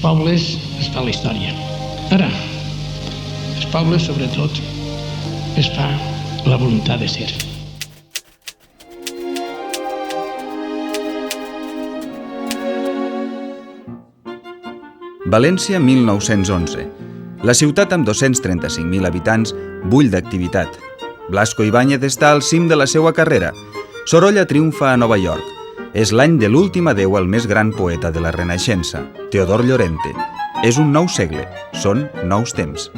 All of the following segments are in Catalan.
pobles es fa la història. Ara, els pobles, sobretot, es fa la voluntat de ser. València 1911. La ciutat amb 235.000 habitants bull d'activitat. Blasco Ibáñez està al cim de la seva carrera. Sorolla triomfa a Nova York. És l'any de l'últim adeu al més gran poeta de la Renaixença, Teodor Llorente. És un nou segle. Són nous temps.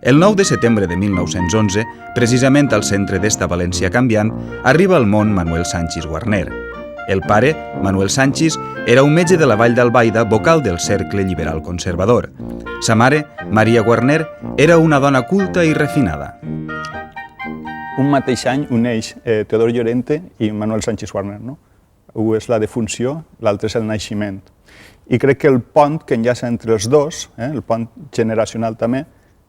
El 9 de setembre de 1911, precisament al centre d'esta València canviant, arriba al món Manuel Sanchis Guarner. El pare, Manuel Sanchis, era un metge de la Vall d'Albaida, vocal del Cercle Liberal Conservador. Sa mare, Maria Guarner, era una dona culta i refinada. Un mateix any uneix Teodor Llorente i Manuel Sanchis Guarner. Un és la defunció, l'altre és el naixement. I crec que el pont que enllaça entre els dos, el pont generacional també,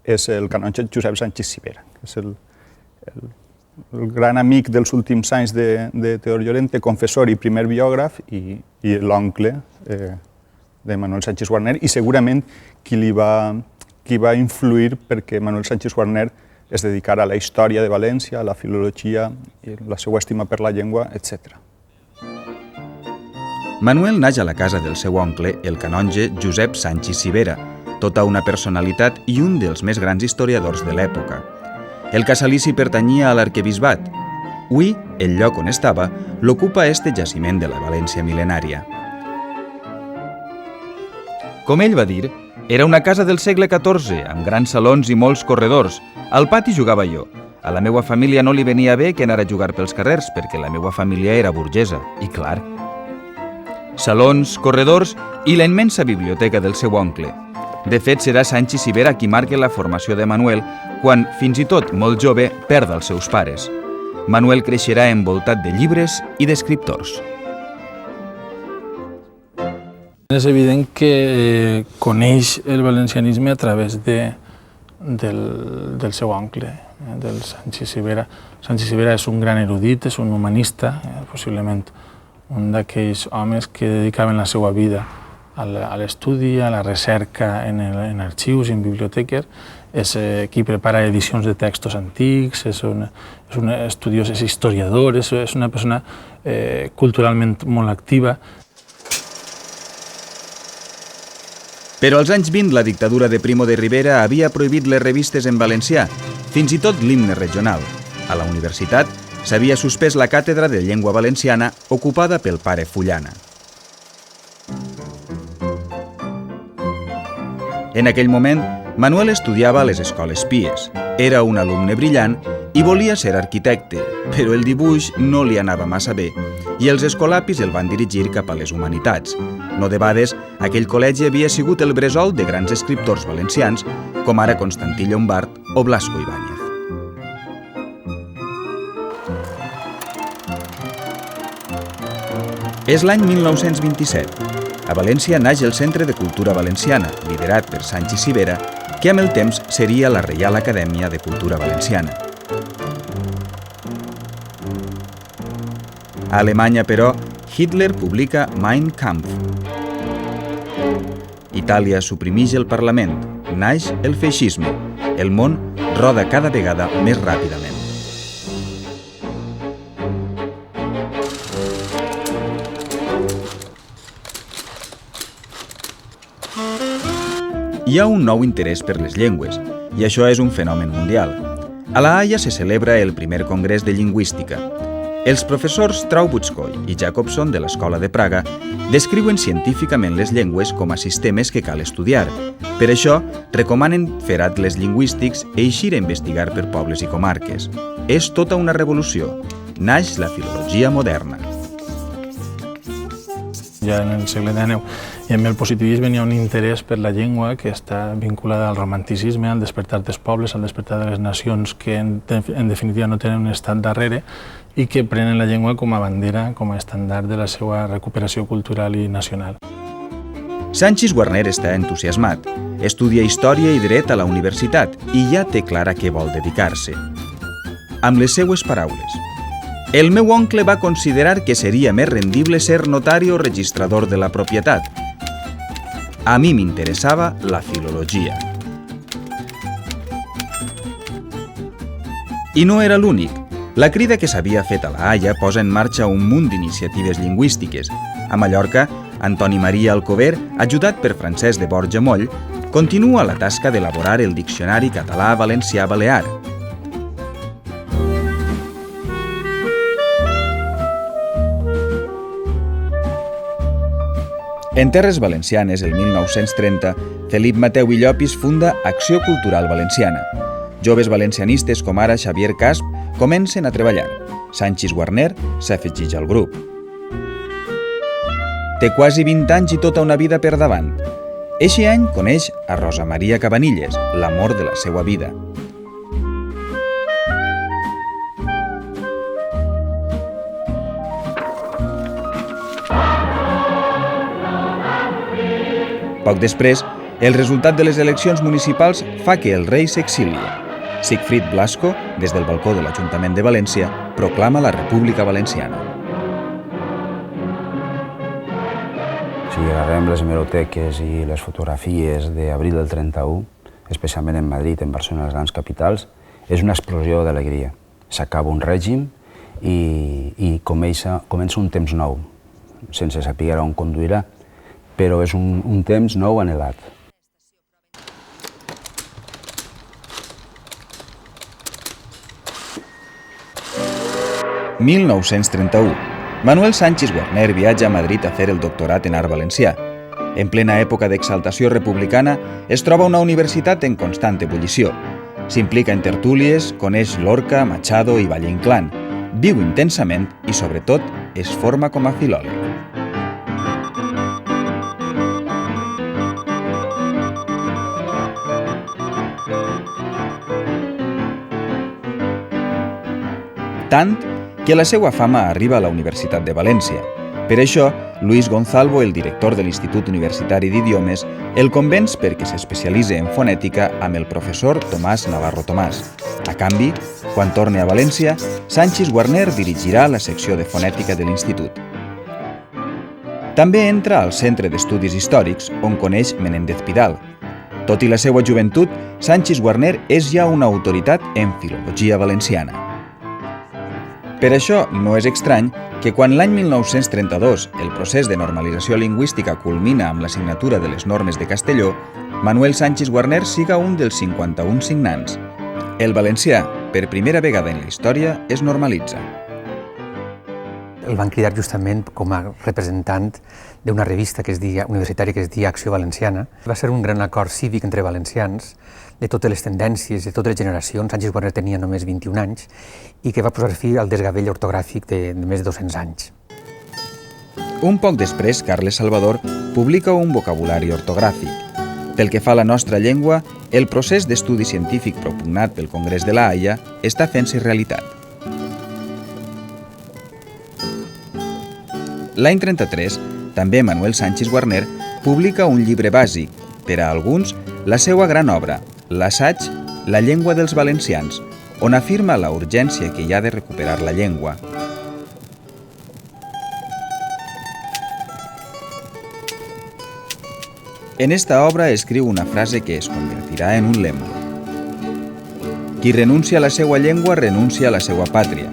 és el canonge Josep Sanchis Civera, que és el gran amic dels últims anys de Teodor Llorente, confessor i primer biògraf, i l'oncle de Manuel Sanchis Guarner, i segurament qui va influir perquè Manuel Sanchis Guarner es dedicara a la història de València, a la filologia, i la seva estima per la llengua, etc. Manuel naix a la casa del seu oncle, el canonge Josep Sanchis Civera, tota una personalitat i un dels més grans historiadors de l'època. El casalici pertanyia a l'arquebisbat. Hui, el lloc on estava, l'ocupa este jaciment de la València mil·lenària. Com ell va dir, era una casa del segle XIV, amb grans salons i molts corredors. Al pati jugava jo. A la meva família no li venia bé que anara a jugar pels carrers, perquè la meva família era burgesa, i clar. Salons, corredors i la immensa biblioteca del seu oncle. De fet, serà Sanchis Civera qui marca la formació de Manuel quan, fins i tot molt jove, perd els seus pares. Manuel creixerà envoltat de llibres i d'escriptors. És evident que coneix el valencianisme a través del seu oncle, del Sanchis Civera. Sanchis Civera és un gran erudit, és un humanista, possiblement un d'aquells homes que dedicaven la seva vida a l'estudi, a la recerca en arxius i en biblioteques. És qui prepara edicions de textos antics, és un estudiós, és historiador, és una persona culturalment molt activa. Però als anys 20 la dictadura de Primo de Rivera havia prohibit les revistes en valencià, fins i tot l'himne regional. A la universitat s'havia suspès la càtedra de llengua valenciana ocupada pel pare Fullana. En aquell moment, Manuel estudiava a les escoles pies. Era un alumne brillant i volia ser arquitecte, però el dibuix no li anava massa bé i els escolapis el van dirigir cap a les humanitats. No debades, aquell col·legi havia sigut el bressol de grans escriptors valencians, com ara Constantí Llombart o Blasco Ibáñez. És l'any 1927. A València naix el Centre de Cultura Valenciana, liderat per Sanchis Civera, que amb el temps seria la Reial Acadèmia de Cultura Valenciana. A Alemanya, però, Hitler publica Mein Kampf. Itàlia suprimeix el Parlament, naix el feixisme. El món roda cada vegada més ràpidament. Hi ha un nou interès per les llengües, i això és un fenomen mundial. A La Haia se celebra el primer congrés de lingüística. Els professors Traubutzkoy i Jacobson de l'Escola de Praga descriuen científicament les llengües com a sistemes que cal estudiar. Per això, recomanen fer atles lingüístics i eixir a investigar per pobles i comarques. És tota una revolució. Naix la filologia moderna. Ja en el segle XIX i amb el positivisme hi ha un interès per la llengua que està vinculada al romanticisme, al despertar dels pobles, al despertar de les nacions que en definitiva no tenen un estat darrere i que prenen la llengua com a bandera, com a estàndard de la seva recuperació cultural i nacional. Sanchis Guarner està entusiasmat. Estudia Història i Dret a la universitat i ja té clara què vol dedicar-se. Amb les seues paraules: el meu oncle va considerar que seria més rendible ser notari o registrador de la propietat. A mi m'interessava la filologia. I no era l'únic. La crida que s'havia fet a la Haia posa en marxa un munt d'iniciatives lingüístiques. A Mallorca, Antoni Maria Alcover, ajudat per Francesc de Borja Moll, continua la tasca d'elaborar el Diccionari Català-Valencià-Balear. En terres valencianes, el 1930, Felip Mateu i Llopis funda Acció Cultural Valenciana. Joves valencianistes com ara Xavier Casp comencen a treballar. Sanchis Guarner s'afegeix al grup. Té quasi 20 anys i tota una vida per davant. Eixe any coneix a Rosa Maria Cabanilles, l'amor de la seva vida. Poc després, el resultat de les eleccions municipals fa que el rei s'exilie. Sigfrid Blasco, des del balcó de l'Ajuntament de València, proclama la República Valenciana. Si agarrem les hemeroteques i les fotografies d'abril del 31, especialment en Madrid, en Barcelona, les grans capitals, és una explosió d'alegria. S'acaba un règim i comença un temps nou, sense saber on conduirà, però és un temps nou anhelat. En 1931, Manuel Sanchis Guarner viatja a Madrid a fer el doctorat en art valencià. En plena època d'exaltació republicana, es troba una universitat en constant ebullició. S'implica en tertúlies, coneix Lorca, Machado i Valle Inclán. Viu intensament i, sobretot, es forma com a filòleg. Tant que la seva fama arriba a la Universitat de València. Per això, Luis Gonzalvo, el director de l'Institut Universitari d'Idiomes, el convenç perquè s'especialitzi en fonètica amb el professor Tomàs Navarro Tomàs. A canvi, quan torni a València, Sanchis Guarner dirigirà la secció de fonètica de l'Institut. També entra al Centre d'Estudis Històrics, on coneix Menéndez Pidal. Tot i la seva joventut, Sanchis Guarner és ja una autoritat en filologia valenciana. Per això no és estrany que quan l'any 1932 el procés de normalització lingüística culmina amb la signatura de les normes de Castelló, Manuel Sanchis Guarner siga un dels 51 signants. El valencià, per primera vegada en la història, es normalitza. El van cridar justament com a representant d'una revista universitària que es deia Acció Valenciana. Va ser un gran acord cívic entre valencians, de totes les tendències, de totes les generacions. Sanchis Guarner tenia només 21 anys i que va posar fi al desgavell ortogràfic de més de 200 anys. Un poc després, Carles Salvador publica un vocabulari ortogràfic. Pel que fa a la nostra llengua, el procés d'estudi científic propugnat pel Congrés de la Haia està fent-se realitat. L'any 33, també Manuel Sanchis Guarner publica un llibre bàsic, per a alguns, la seva gran obra, l'assaig La llengua dels valencians, on afirma la urgència que hi ha de recuperar la llengua. En esta obra escriu una frase que es convertirà en un lema. Qui renuncia a la seva llengua renuncia a la seva pàtria,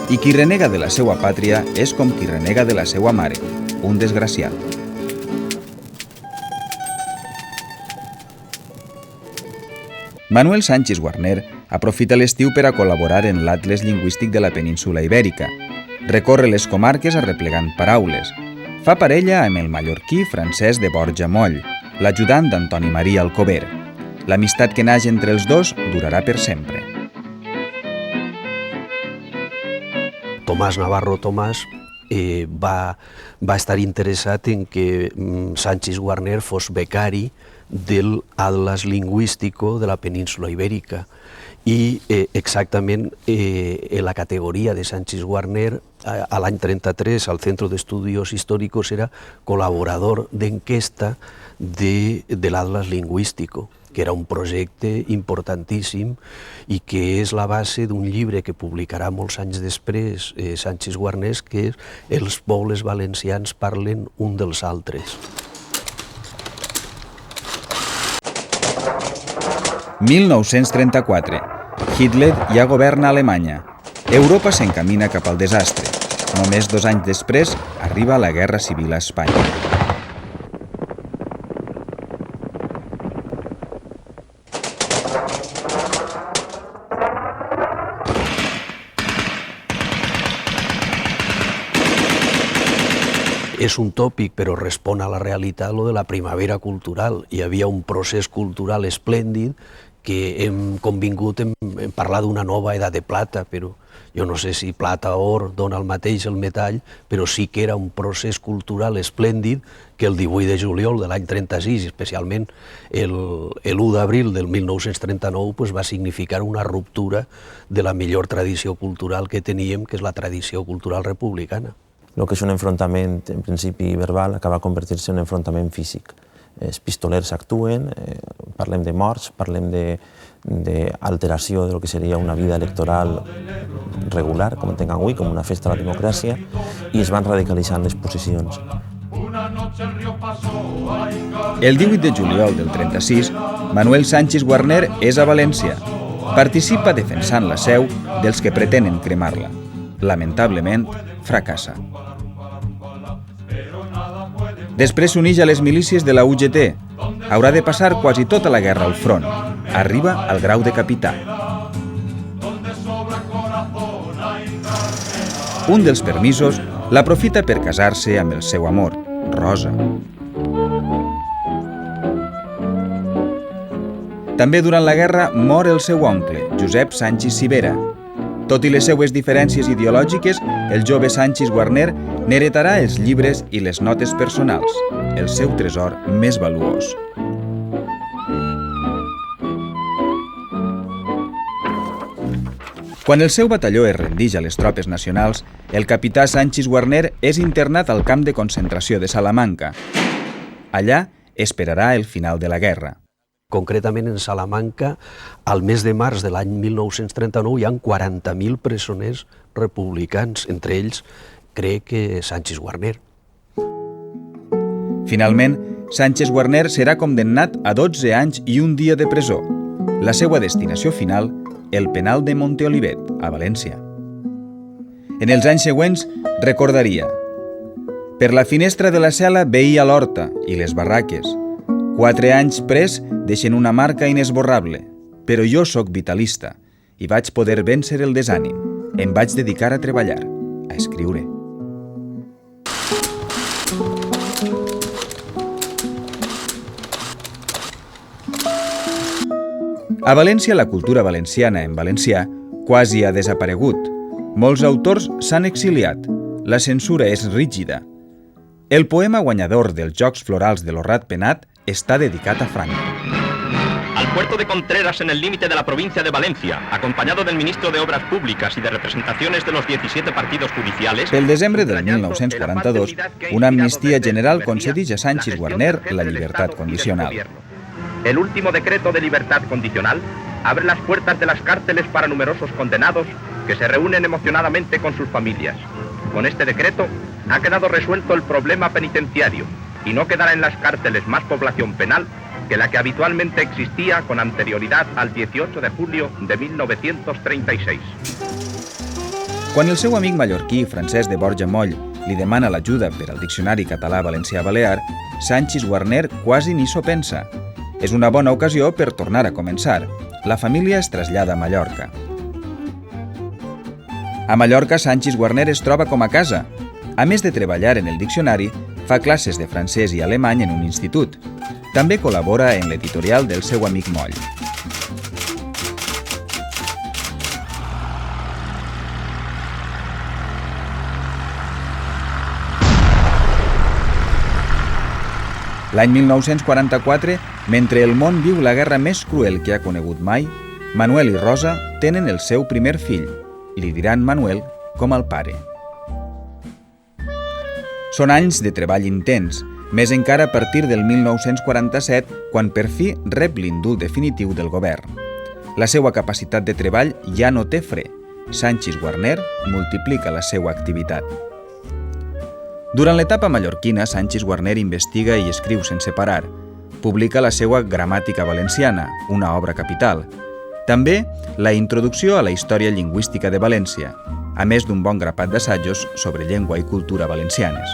i qui renega de la seva pàtria és com qui renega de la seva mare, un desgraciat. Manuel Sanchis Guarner aprofita l'estiu per a col·laborar en l'Atles Lingüístic de la península Ibèrica. Recorre les comarques arreplegant paraules. Fa parella amb el mallorquí Francesc de Borja Moll, l'ajudant d'Antoni Maria Alcover. L'amistat que naix entre els dos durarà per sempre. Tomàs Navarro Tomàs va estar interessat en que Sanchis Guarner fos becari del Atlas Lingüístico de la península Ibèrica i exactament la categoria de Sanchis Guarner a l'any 33 al Centro de Estudios Históricos era col·laborador d'enquesta de l'Atlas Lingüístico, que era un projecte importantíssim i que és la base d'un llibre que publicarà molts anys després Sanchis Guarner, que és Els pobles valencians parlen un dels altres. 1934. Hitler ja governa Alemanya. Europa s'encamina cap al desastre. Només 2 anys després arriba la Guerra Civil a Espanya. És un tòpic, però respon a la realitat lo de la primavera cultural. Hi havia un procés cultural esplèndid que hem convingut en parlar d'una nova edat de plata, però jo no sé si plata o or dona el mateix el metall, però sí que era un procés cultural esplèndid que el 18 de juliol de l'any 36, especialment l'1 d'abril del 1939, pues, va significar una ruptura de la millor tradició cultural que teníem, que és la tradició cultural republicana. El que és un enfrontament, en principi verbal, acaba convertir-se en un enfrontament físic. Els pistolers actuen, parlem de morts, parlem d'alteració de lo que seria una vida electoral regular, com entenc avui, com una festa a la democràcia, i es van radicalitzant les posicions. El 18 de juliol del 36, Manuel Sanchis Guarner és a València. Participa defensant la seu dels que pretenen cremar-la. Lamentablement, fracassa. Després s'uneix a les milícies de la UGT. Haurà de passar quasi tota la guerra al front. Arriba al grau de capità. Un dels permisos l'aprofita per casar-se amb el seu amor, Rosa. També durant la guerra mor el seu oncle, Josep Sanchis Civera. Tot i les seues diferències ideològiques, el jove Sanchis Guarner n'heretarà els llibres i les notes personals, el seu tresor més valuós. Quan el seu batalló es rendix a les tropes nacionals, el capità Sanchis Guarner és internat al camp de concentració de Salamanca. Allà esperarà el final de la guerra. Concretament en Salamanca, al mes de març de l'any 1939 hi ha 40.000 presoners republicans, entre ells crec que Sanchis Guarner. Finalment, Sanchis Guarner serà condemnat a 12 anys i un dia de presó. La seva destinació final, el penal de Monteolivet, a València. En els anys següents recordaria: per la finestra de la cel·la veia l'horta i les barraques. 4 anys pres deixen una marca inesborrable, però jo sóc vitalista i vaig poder vèncer el desànim. Em vaig dedicar a treballar, a escriure. A València, la cultura valenciana en valencià quasi ha desaparegut. Molts autors s'han exiliat. La censura és rígida. El poema guanyador dels Jocs Florals de l'Horrat Penat está dedicado a Franco. Al puerto de Contreras, en el límite de la provincia de Valencia, acompañado del ministro de Obras Públicas y de representaciones de los 17 partidos judiciales... Pel desembre del 1942, una amnistía general concedeix a Sanchis Guarner la libertad condicional. El último decreto de libertad condicional abre las puertas de las cárceles para numerosos condenados que se reúnen emocionadamente con sus familias. Con este decreto ha quedado resuelto el problema penitenciario y no quedará en las cárceles más población penal que la que habitualmente existía con anterioridad al 18 de julio de 1936. Quan el seu amic mallorquí Francesc de Borja Moll li demana l'ajuda per al Diccionari Català-Valencià-Balear, Sanchis Guarner quasi ni s'ho pensa. És una bona ocasió per tornar a començar. La família es trasllada a Mallorca. A Mallorca, Sanchis Guarner es troba com a casa. A més de treballar en el diccionari, fa classes de francès i alemany en un institut. També col·labora en l'editorial del seu amic Moll. L'any 1944, mentre el món viu la guerra més cruel que ha conegut mai, Manuel i Rosa tenen el seu primer fill. Li diran Manuel com el pare. Són anys de treball intens, més encara a partir del 1947, quan per fi rep l'indult definitiu del govern. La seva capacitat de treball ja no té fre. Sanchis Guarner multiplica la seva activitat. Durant l'etapa mallorquina, Sanchis Guarner investiga i escriu sense parar. Publica la seva Gramàtica Valenciana, una obra capital. També la Introducció a la Història Lingüística de València, a més d'un bon grapat d'assajos sobre llengua i cultura valencianes.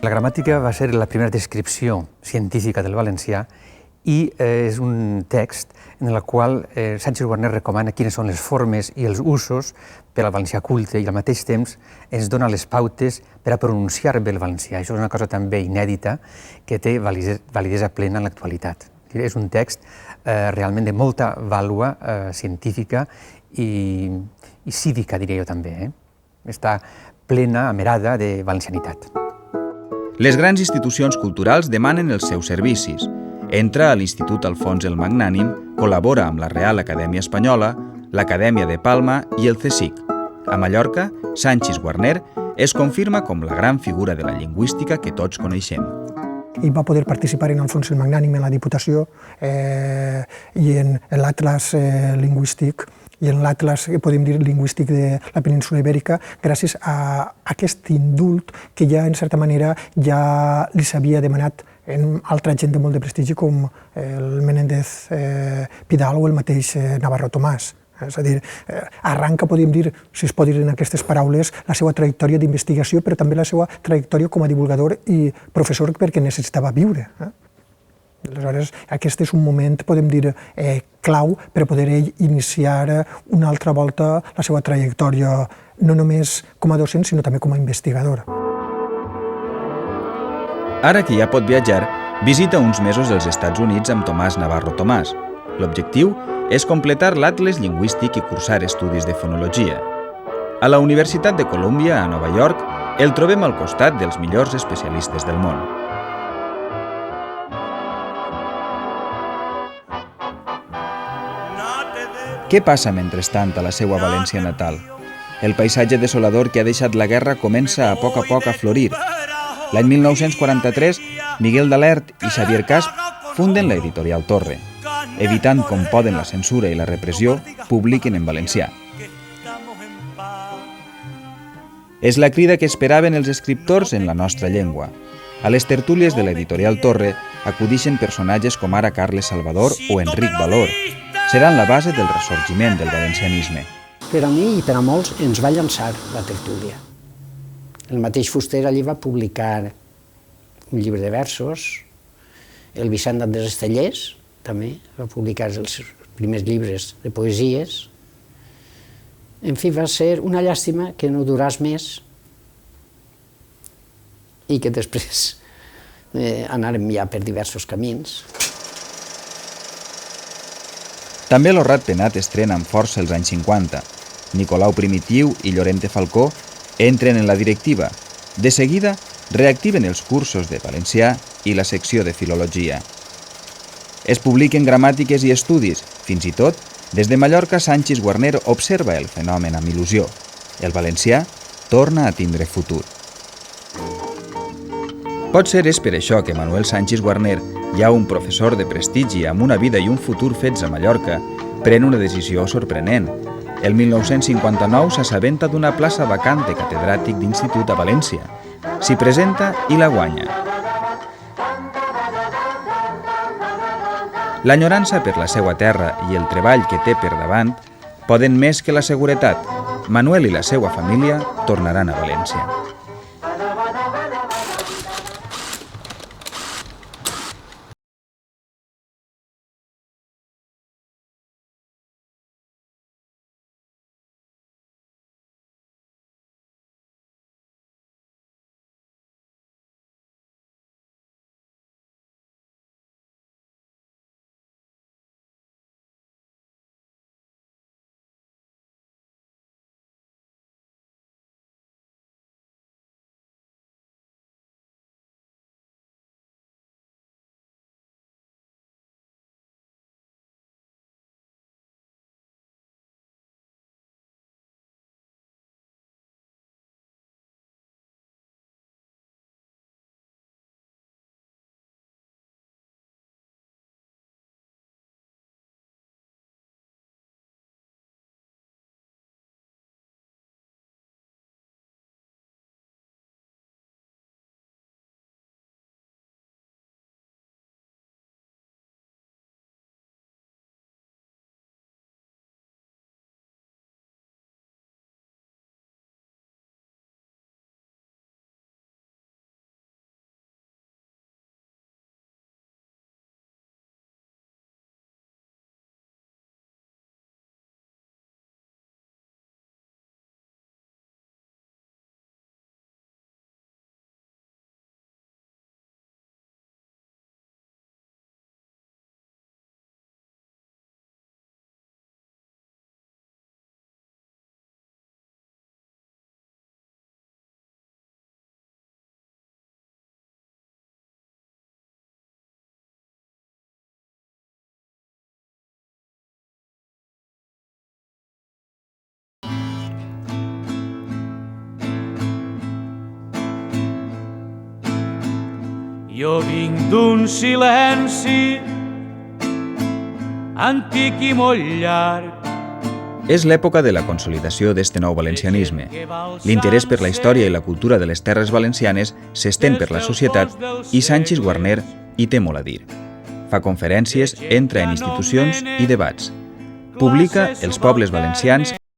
La gramàtica va ser la primera descripció científica del valencià i és un text en el qual Sanchis Guarner recomana quines són les formes i els usos per al valencià culte i al mateix temps ens dona les pautes per a pronunciar bé el valencià. Això és una cosa també inèdita que té validesa plena en l'actualitat. És un text realment de molta vàlua científica i cívica, diria jo també. Està plena, amerada de valencianitat. Les grans institucions culturals demanen els seus servicis. Entra a l'Institut Alfons el Magnànim, col·labora amb la Real Acadèmia Espanyola, l'Acadèmia de Palma i el CSIC. A Mallorca, Sanchis Guarner es confirma com la gran figura de la lingüística que tots coneixem. I va poder participar en Alfons el Magnànim, en la Diputació i en l'Atlas lingüístic i en l'Atlas, podem dir, lingüístic de la península Ibèrica, gràcies a aquest indult que ja, en certa manera, ja li s'havia demanat en altra gent de molt de prestigi com el Menéndez Pidal o el mateix Navarro Tomàs. És a dir, arranca, podríem dir, si es pot dir en aquestes paraules, la seva trajectòria d'investigació, però també la seva trajectòria com a divulgador i professor perquè necessitava viure. Aleshores, aquest és un moment, podem dir, clau per poder ell iniciar una altra volta la seva trajectòria, no només com a docent, sinó també com a investigador. Ara que ja pot viatjar, visita uns mesos els Estats Units amb Tomàs Navarro Tomàs. L'objectiu és completar l'Atles lingüístic i cursar estudis de fonologia. A la Universitat de Columbia, a Nova York, el trobem al costat dels millors especialistes del món. Què passa mentrestant a la seva València natal? El paisatge desolador que ha deixat la guerra comença a poc a florir. L'any 1943, Miguel Dalert i Xavier Casp funden l'editorial Torre. Evitant com poden la censura i la repressió, publiquen en valencià. És la crida que esperaven els escriptors en la nostra llengua. A les tertúlies de l'editorial Torre acudixen personatges com ara Carles Salvador o Enric Valor. Seran la base del ressorgiment del valencianisme. Per a mi i per a molts ens va llançar la tertúlia. El mateix Fuster allí va publicar un llibre de versos, el Vicent d'Andrés Estellers també va publicar els primers llibres de poesies. En fi, va ser una llàstima que no duràs més i que després anàrem ja per diversos camins. També l'Horrat Penat estrena amb força els anys 50. Nicolau Primitiu i Llorente Falcó entren en la directiva. De seguida, reactiven els cursos de valencià i la secció de filologia. Es publiquen gramàtiques i estudis. Fins i tot, des de Mallorca, Sanchis Guarner observa el fenomen amb il·lusió. El valencià torna a tindre futur. Potser és per això que Manuel Sanchis Guarner, ja un professor de prestigi amb una vida i un futur fets a Mallorca, pren una decisió sorprenent. El 1959 s'assabenta d'una plaça vacant de catedràtic d'institut a València. S'hi presenta i la guanya. L'enyorança per la seva terra i el treball que té per davant poden més que la seguretat. Manuel i la seva família tornaran a València. Jo vinc d'un silenci antic i molt llarg. És l'època de la consolidació d'este nou valencianisme. L'interès per la història i la cultura de les terres valencianes s'estén per la societat i Sanchis Guarner hi té molt a dir. Fa conferències, entra en institucions i debats. Publica Els pobles valencians